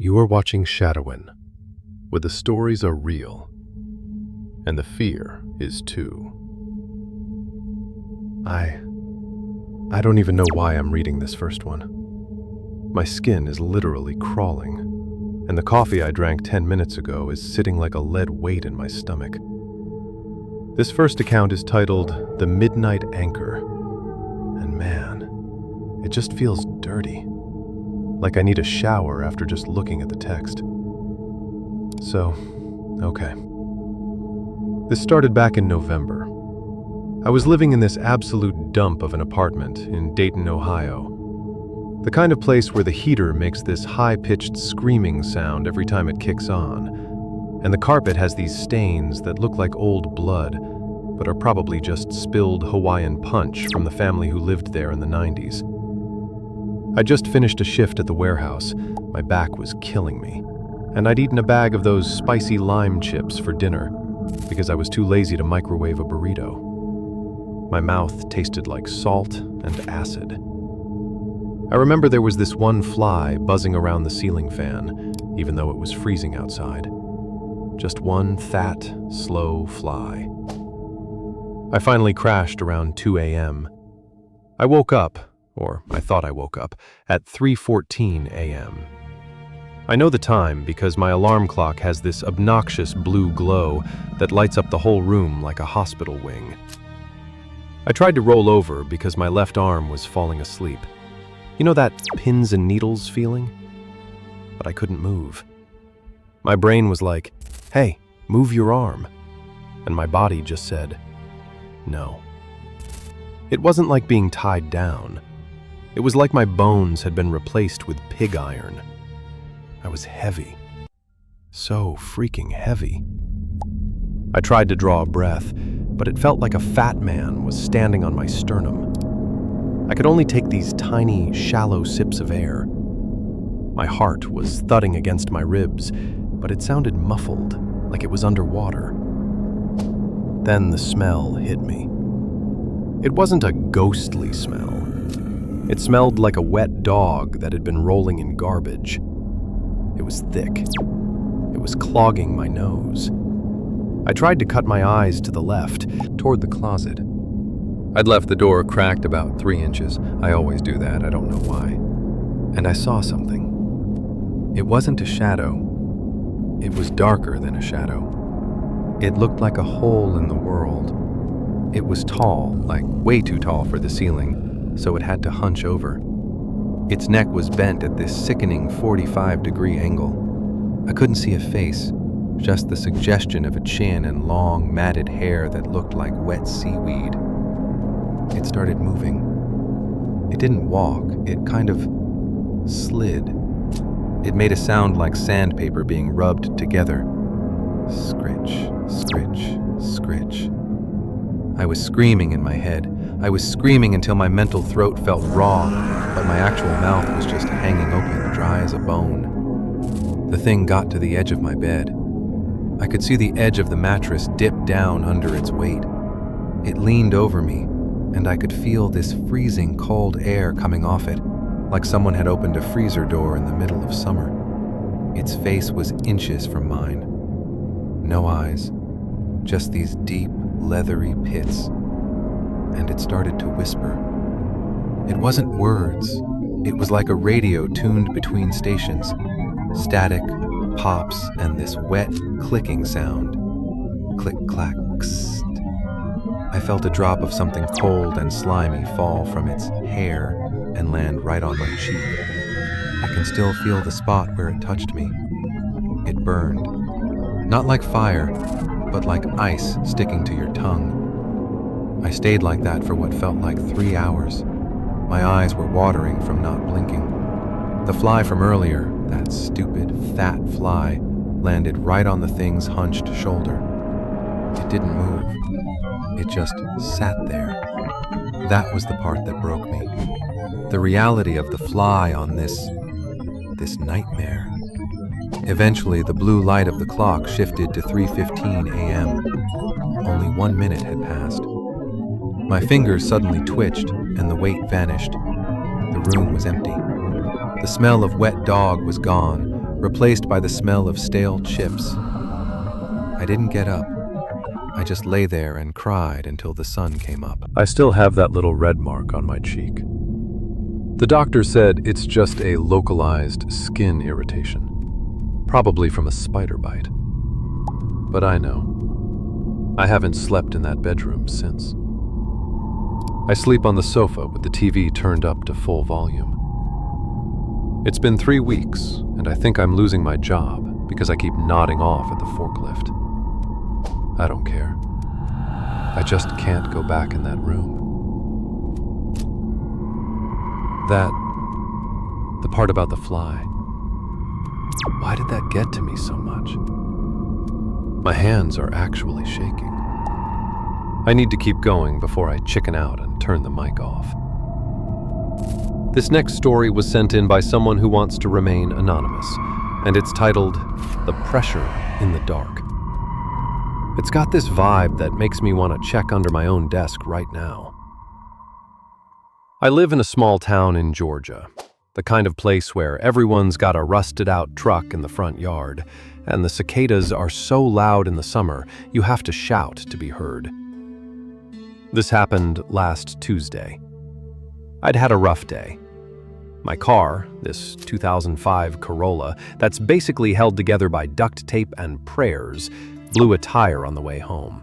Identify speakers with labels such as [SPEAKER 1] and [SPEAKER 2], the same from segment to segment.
[SPEAKER 1] You are watching Shadowen, where the stories are real, and the fear is too. I don't even know why I'm reading this first one. My skin is literally crawling, and the coffee I drank 10 minutes ago is sitting like a lead weight in my stomach. This first account is titled The Midnight Anchor, and man, it just feels dirty. Like I need a shower after just looking at the text. So, okay. This started back in November. I was living in this absolute dump of an apartment in Dayton, Ohio. The kind of place where the heater makes this high-pitched screaming sound every time it kicks on, and the carpet has these stains that look like old blood, but are probably just spilled Hawaiian punch from the family who lived there in the 90s. I just finished a shift at the warehouse. My back was killing me, and I'd eaten a bag of those spicy lime chips for dinner because I was too lazy to microwave a burrito. My mouth tasted like salt and acid. I remember there was this one fly buzzing around the ceiling fan, even though it was freezing outside. Just one fat, slow fly. I finally crashed around 2 a.m. I woke up, or I thought I woke up, at 3:14 a.m. I know the time because my alarm clock has this obnoxious blue glow that lights up the whole room like a hospital wing. I tried to roll over because my left arm was falling asleep. You know that pins and needles feeling? But I couldn't move. My brain was like, hey, move your arm. And my body just said, no. It wasn't like being tied down. It was like my bones had been replaced with pig iron. I was heavy. So freaking heavy. I tried to draw a breath, but it felt like a fat man was standing on my sternum. I could only take these tiny, shallow sips of air. My heart was thudding against my ribs, but it sounded muffled, like it was underwater. Then the smell hit me. It wasn't a ghostly smell. It smelled like a wet dog that had been rolling in garbage. It was thick. It was clogging my nose. I tried to cut my eyes to the left, toward the closet. I'd left the door cracked about 3 inches. I always do that, I don't know why. And I saw something. It wasn't a shadow. It was darker than a shadow. It looked like a hole in the world. It was tall, like way too tall for the ceiling, so it had to hunch over. Its neck was bent at this sickening 45-degree angle. I couldn't see a face, just the suggestion of a chin and long, matted hair that looked like wet seaweed. It started moving. It didn't walk, it kind of slid. It made a sound like sandpaper being rubbed together. Scritch, scritch, scritch. I was screaming in my head. I was screaming until my mental throat felt raw, but my actual mouth was just hanging open, dry as a bone. The thing got to the edge of my bed. I could see the edge of the mattress dip down under its weight. It leaned over me, and I could feel this freezing cold air coming off it, like someone had opened a freezer door in the middle of summer. Its face was inches from mine. No eyes, just these deep, leathery pits. And it started to whisper. It wasn't words. It was like a radio tuned between stations. Static, pops, and this wet, clicking sound. Click, clack, kst. I felt a drop of something cold and slimy fall from its hair and land right on my cheek. I can still feel the spot where it touched me. It burned. Not like fire, but like ice sticking to your tongue. I stayed like that for what felt like 3 hours. My eyes were watering from not blinking. The fly from earlier, that stupid, fat fly, landed right on the thing's hunched shoulder. It didn't move. It just sat there. That was the part that broke me. The reality of the fly on this nightmare. Eventually, the blue light of the clock shifted to 3:15 a.m. Only 1 minute had passed. My fingers suddenly twitched, and the weight vanished. The room was empty. The smell of wet dog was gone,
[SPEAKER 2] replaced by the smell of stale chips. I didn't get up. I just lay there and cried until the sun came up.
[SPEAKER 1] I still have that little red mark on my cheek. The doctor said it's just a localized skin irritation, probably from a spider bite. But I know. I haven't slept in that bedroom since. I sleep on the sofa with the TV turned up to full volume. It's been 3 weeks, and I think I'm losing my job because I keep nodding off at the forklift. I don't care. I just can't go back in that room. The part about the fly. Why did that get to me so much? My hands are actually shaking. I need to keep going before I chicken out and turn the mic off. This next story was sent in by someone who wants to remain anonymous, and it's titled, "The Pressure in the Dark." It's got this vibe that makes me want to check under my own desk right now. I live in a small town in Georgia, the kind of place where everyone's got a rusted-out truck in the front yard, and the cicadas are so loud in the summer you have to shout to be heard. This happened last Tuesday. I'd had a rough day. My car, this 2005 Corolla that's basically held together by duct tape and prayers, blew a tire on the way home.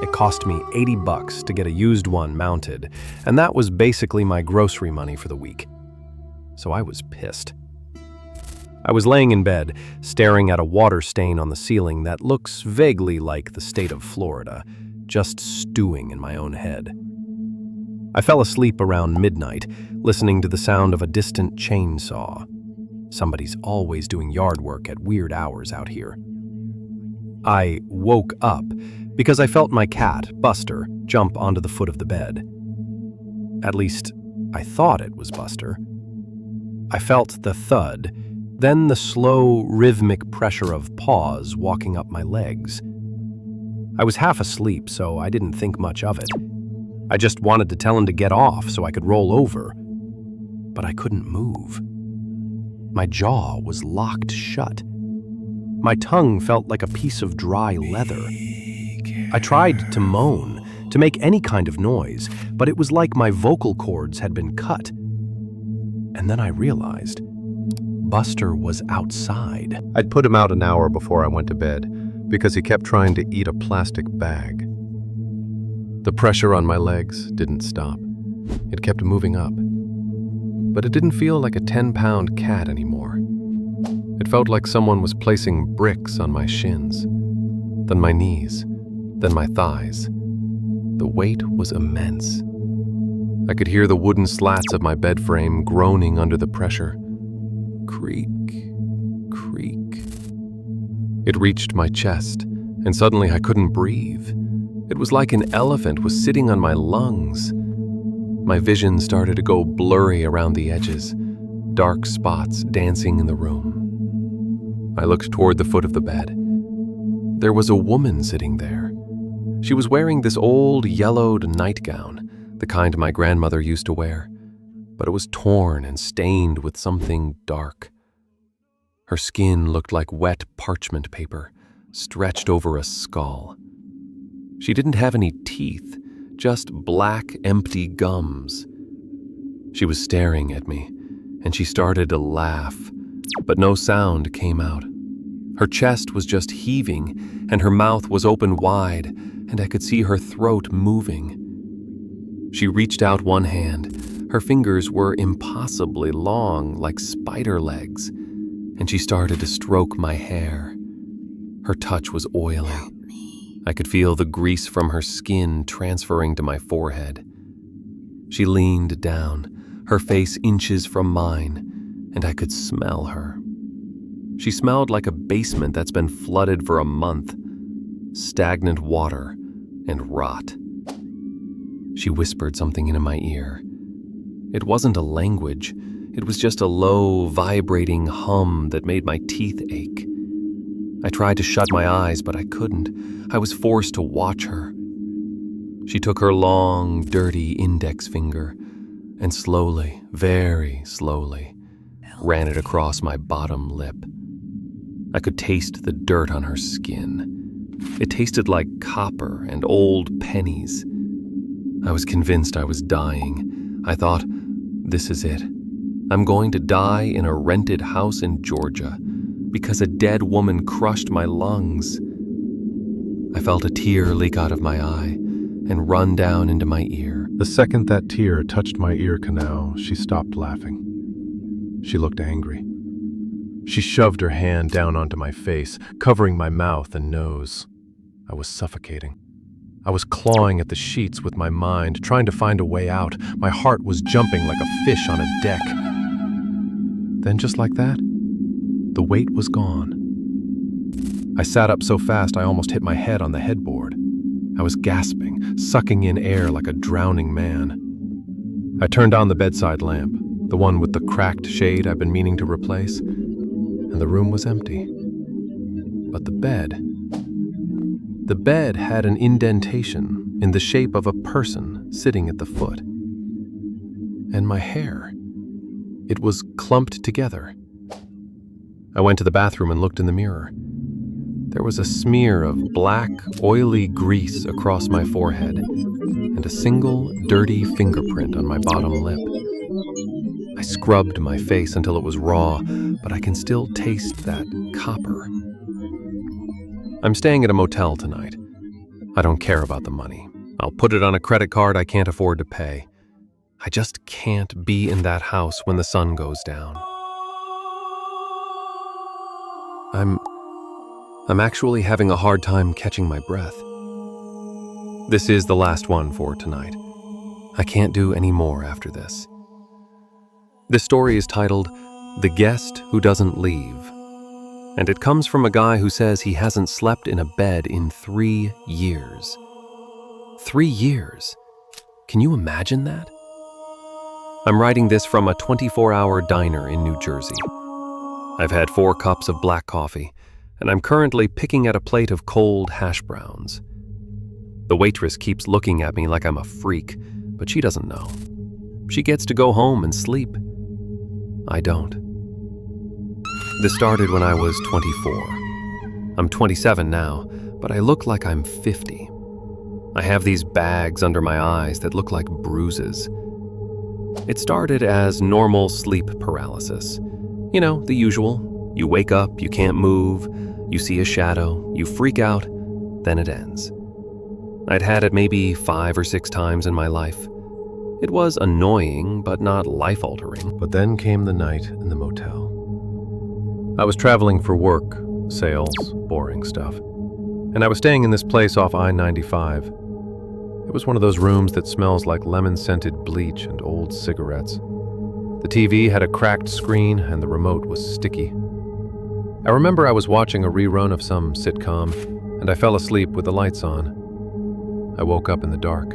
[SPEAKER 1] It cost me $80 to get a used one mounted, and that was basically my grocery money for the week. So I was pissed. I was laying in bed, staring at a water stain on the ceiling that looks vaguely like the state of Florida, just stewing in my own head. I fell asleep around midnight, listening to the sound of a distant chainsaw. Somebody's always doing yard work at weird hours out here. I woke up because I felt my cat, Buster, jump onto the foot of the bed. At least, I thought it was Buster. I felt the thud, then the slow, rhythmic pressure of paws walking up my legs. I was half asleep, so I didn't think much of it. I just wanted to tell him to get off so I could roll over. But I couldn't move. My jaw was locked shut. My tongue felt like a piece of dry leather. I tried to moan, to make any kind of noise, but it was like my vocal cords had been cut. And then I realized Buster was outside. I'd put him out an hour before I went to bed because he kept trying to eat a plastic bag. The pressure on my legs didn't stop. It kept moving up. But it didn't feel like a 10-pound cat anymore. It felt like someone was placing bricks on my shins, then my knees, then my thighs. The weight was immense. I could hear the wooden slats of my bed frame groaning under the pressure. Creak, creak. It reached my chest, and suddenly I couldn't breathe. It was like an elephant was sitting on my lungs. My vision started to go blurry around the edges, dark spots dancing in the room. I looked toward the foot of the bed. There was a woman sitting there. She was wearing this old yellowed nightgown, the kind my grandmother used to wear, but it was torn and stained with something dark. Her skin looked like wet parchment paper, stretched over a skull. She didn't have any teeth, just black, empty gums. She was staring at me, and she started to laugh, but no sound came out. Her chest was just heaving, and her mouth was open wide, and I could see her throat moving. She reached out one hand. Her fingers were impossibly long, like spider legs, and she started to stroke my hair. Her touch was oily. I could feel the grease from her skin transferring to my forehead. She leaned down, her face inches from mine, and I could smell her. She smelled like a basement that's been flooded for a month, stagnant water and rot. She whispered something into my ear. It wasn't a language. It was just a low, vibrating hum that made my teeth ache. I tried to shut my eyes, but I couldn't. I was forced to watch her. She took her long, dirty index finger and slowly, very slowly, ran it across my bottom lip.
[SPEAKER 3] I could taste the dirt on her skin. It tasted like copper and old pennies. I was convinced I was dying. I thought, this is it. I'm going to die in a rented house in Georgia because a dead woman crushed my lungs. I felt a tear leak out of my eye and run down into my ear.
[SPEAKER 1] The second that tear touched my ear canal, she stopped laughing. She looked angry. She shoved her hand down onto my face, covering my mouth and nose. I was suffocating. I was clawing at the sheets with my mind, trying to find a way out. My heart was jumping like a fish on a deck. Then just like that, the weight was gone. I sat up so fast I almost hit my head on the headboard. I was gasping, sucking in air like a drowning man. I turned on the bedside lamp, the one with the cracked shade I've been meaning to replace, and the room was empty. But the bed had an indentation in the shape of a person sitting at the foot. And my hair, it was clumped together. I went to the bathroom and looked in the mirror. There was a smear of black, oily grease across my forehead and a single dirty fingerprint on my bottom lip. I scrubbed my face until it was raw, but I can still taste that copper. I'm staying at a motel tonight. I don't care about the money. I'll put it on a credit card I can't afford to pay. I just can't be in that house when the sun goes down. I'm actually having a hard time catching my breath. This is the last one for tonight. I can't do any more after this. This story is titled, The Guest Who Doesn't Leave, and it comes from a guy who says he hasn't slept in a bed in 3 years. 3 years? Can you imagine that? I'm writing this from a 24-hour diner in New Jersey. I've had 4 cups of black coffee, and I'm currently picking at a plate of cold hash browns. The waitress keeps looking at me like I'm a freak, but she doesn't know. She gets to go home and sleep. I don't. This started when I was 24. I'm 27 now, but I look like I'm 50. I have these bags under my eyes that look like bruises. It started as normal sleep paralysis. You know, the usual. You wake up, you can't move, you see a shadow, you freak out, then it ends. I'd had it maybe 5 or 6 times in my life. It was annoying, but not life-altering. But then came the night in the motel. I was traveling for work, sales, boring stuff. And I was staying in this place off I-95. It was one of those rooms that smells like lemon-scented bleach and old cigarettes. The TV had a cracked screen and the remote was sticky. I remember I was watching a rerun of some sitcom, and I fell asleep with the lights on. I woke up in the dark.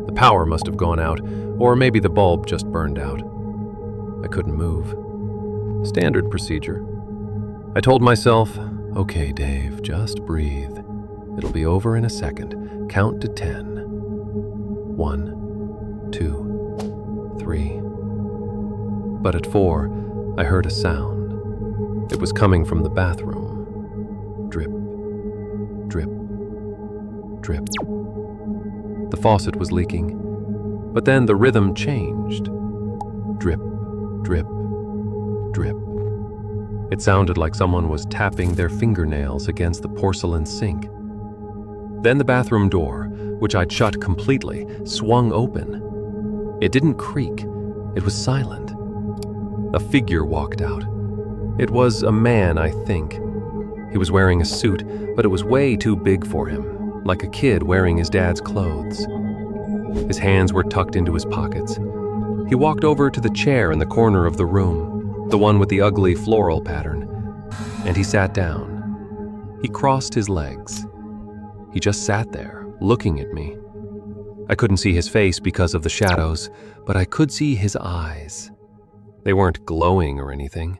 [SPEAKER 1] The power must have gone out, or maybe the bulb just burned out. I couldn't move. Standard procedure. I told myself, okay, Dave, just breathe. It'll be over in a second. Count to 10. 1, 2, 3. But at 4, I heard a sound. It was coming from the bathroom. Drip, drip, drip. The faucet was leaking, but then the rhythm changed. Drip, drip, drip. It sounded like someone was tapping their fingernails against the porcelain sink. Then the bathroom door, which I'd shut completely, swung open. It didn't creak. It was silent. A figure walked out. It was a man, I think. He was wearing a suit, but it was way too big for him, like a kid wearing his dad's clothes. His hands were tucked into his pockets. He walked over to the chair in the corner of the room, the one with the ugly floral pattern, and he sat down. He crossed his legs. He just sat there, looking at me. I couldn't see his face because of the shadows, but I could see his eyes. They weren't glowing or anything.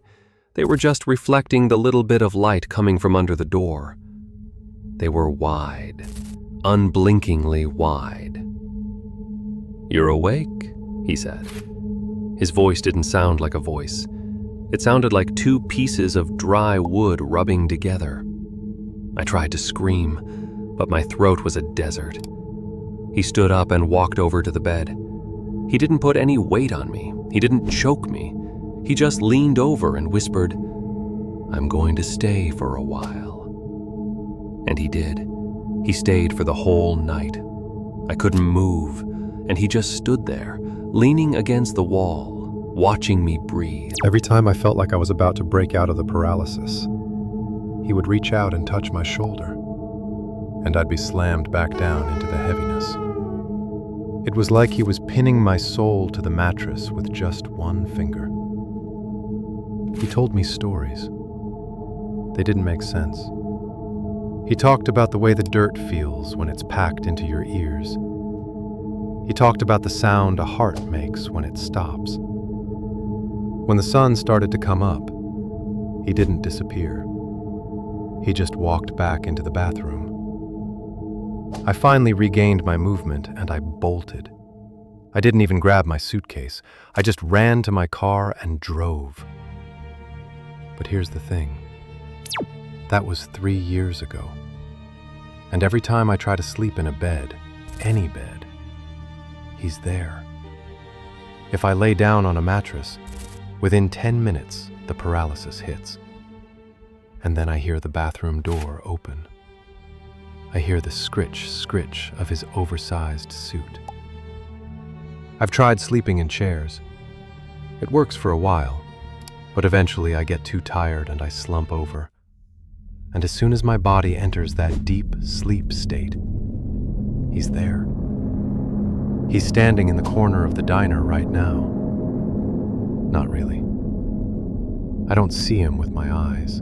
[SPEAKER 1] They were just reflecting the little bit of light coming from under the door. They were wide, unblinkingly wide. "You're awake," he said. His voice didn't sound like a voice.
[SPEAKER 3] It sounded like two pieces of dry wood rubbing together. I tried to scream, but my throat was a desert. He stood up and walked over to the bed. He didn't put any weight on me. He didn't choke me. He just leaned over and whispered, "I'm going to stay for a while." And he did. He stayed for the whole night. I couldn't move, and he just stood there, leaning against the wall, watching me breathe.
[SPEAKER 1] Every time I felt like I was about to break out of the paralysis, he would reach out and touch my shoulder, and I'd be slammed back down into the heaviness. It was like he was pinning my soul to the mattress with just one finger. He told me stories. They didn't make sense. He talked about the way the dirt feels when it's packed into your ears. He talked about the sound a heart makes when it stops. When the sun started to come up, he didn't disappear. He just walked back into the bathroom. I finally regained my movement and I bolted. I didn't even grab my suitcase. I just ran to my car and drove. But here's the thing. That was 3 years ago. And every time I try to sleep in a bed, any bed, he's there. If I lay down on a mattress, within 10 minutes, the paralysis hits. And then I hear the bathroom door open. I hear the scritch of his oversized suit. I've tried sleeping in chairs. It works for a while, but eventually I get too tired and I slump over. And as soon as my body enters that deep sleep state, he's there. He's standing in the corner of the diner right now. Not really. I don't see him with my eyes.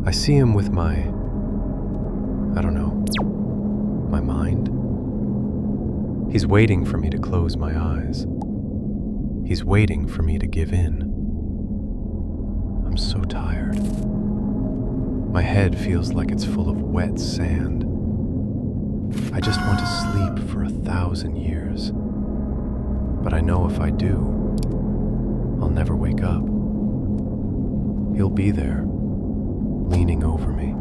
[SPEAKER 1] I see him with my, my mind. He's waiting for me to close my eyes. He's waiting for me to give in. I'm so tired. My head feels like it's full of wet sand. I just want to sleep for 1,000 years. But I know if I do, I'll never wake up. He'll be there, leaning over me,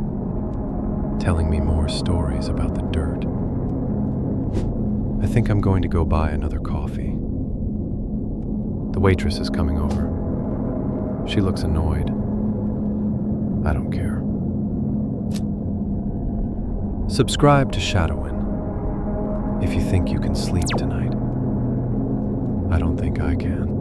[SPEAKER 1] telling me more stories about the dirt. I think I'm going to go buy another coffee. The waitress is coming over. She looks annoyed. I don't care. Subscribe to Shadowen if you think you can sleep tonight. I don't think I can.